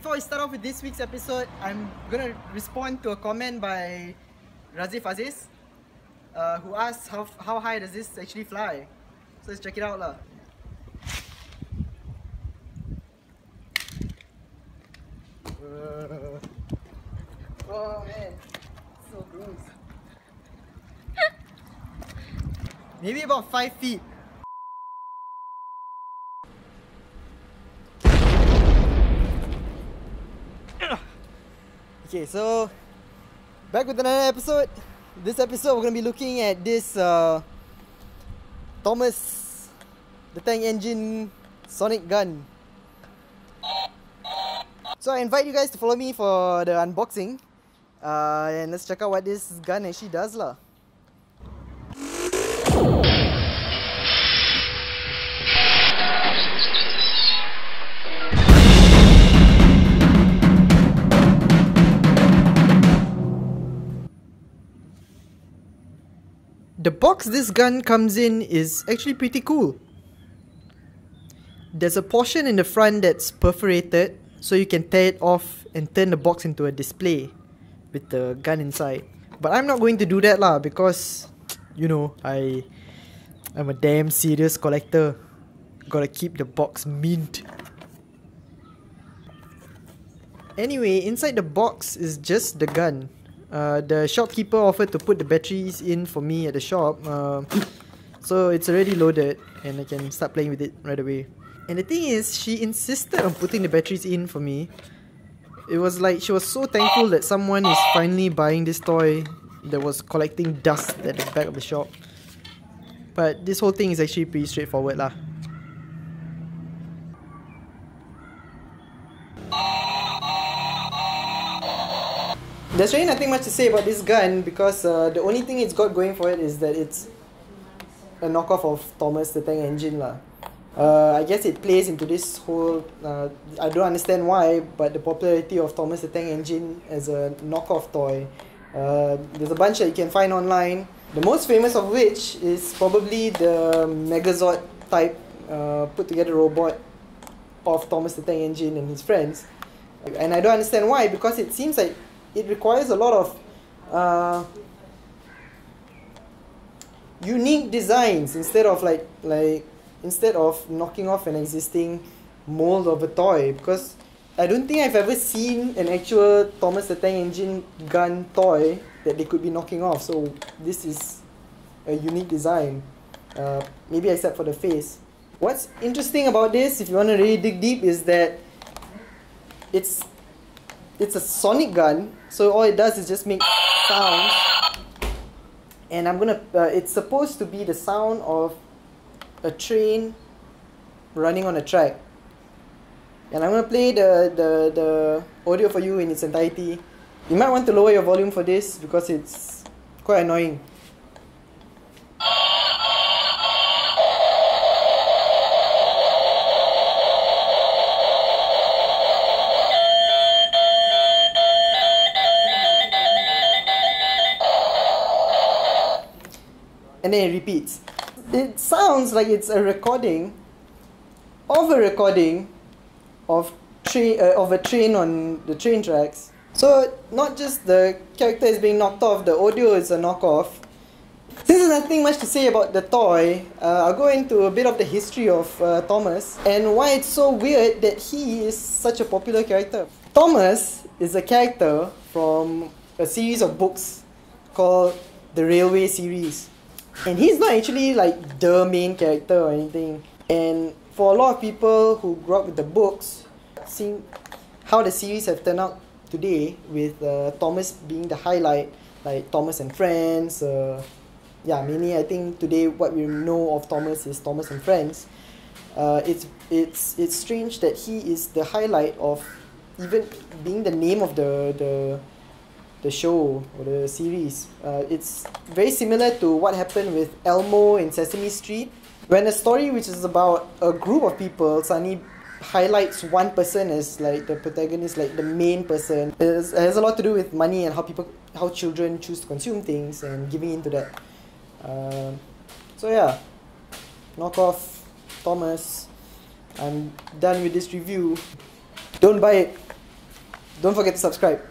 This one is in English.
before we start off with this week's episode, I'm gonna respond to a comment by Razif Aziz, who asked how high does this actually fly. So let's check it out lah. Oh man, so gross. Maybe about 5 feet. Okay, so back with another episode. This episode we're gonna be looking at this Thomas the Tank Engine sonic gun. So I invite you guys to follow me for the unboxing, and let's check out what this gun actually does lah. The box this gun comes in is actually pretty cool. There's a portion in the front that's perforated, so you can tear it off and turn the box into a display with the gun inside. But I'm not going to do that lah, because you know, I'm a damn serious collector. Gotta keep the box mint. Anyway, inside the box is just the gun. The shopkeeper offered to put the batteries in for me at the shop, so it's already loaded and I can start playing with it right away. And the thing is, she insisted on putting the batteries in for me. It was like she was so thankful that someone is finally buying this toy that was collecting dust at the back of the shop. But this whole thing is actually pretty straightforward lah. There's really nothing much to say about this gun, because the only thing it's got going for it is that it's a knockoff of Thomas the Tank Engine lah. I guess it plays into this whole, I don't understand why, but the popularity of Thomas the Tank Engine as a knockoff toy. There's a bunch that you can find online. The most famous of which is probably the Megazord type put together robot of Thomas the Tank Engine and his friends. And I don't understand why, because it seems like it requires a lot of unique designs instead of instead of knocking off an existing mold of a toy. Because I don't think I've ever seen an actual Thomas the Tank Engine gun toy that they could be knocking off. So this is a unique design, maybe except for the face. What's interesting about this, if you want to really dig deep, is that it's a sonic gun, so all it does is just make sounds. And it's supposed to be the sound of a train running on a track. And I'm gonna play the audio for you in its entirety. You might want to lower your volume for this because it's quite annoying. And then it repeats. It sounds like it's a recording of a train on the train tracks. So not just the character is being knocked off, the audio is a knockoff. Since there's nothing much to say about the toy, I'll go into a bit of the history of Thomas and why it's so weird that he is such a popular character. Thomas is a character from a series of books called the Railway series. And he's not actually like the main character or anything. And for a lot of people who grew up with the books, seeing how the series have turned out today with Thomas being the highlight, like Thomas and Friends. Yeah, mainly I think today what we know of Thomas is Thomas and Friends. It's strange that he is the highlight of even being the name of the show or the series. It's very similar to what happened with Elmo in Sesame Street, when a story which is about a group of people suddenly highlights one person as like the protagonist, like the main person. It has a lot to do with money and how children choose to consume things and giving into that. So yeah, Knockoff, Thomas. I'm done with this review. Don't buy it. don't forget to subscribe.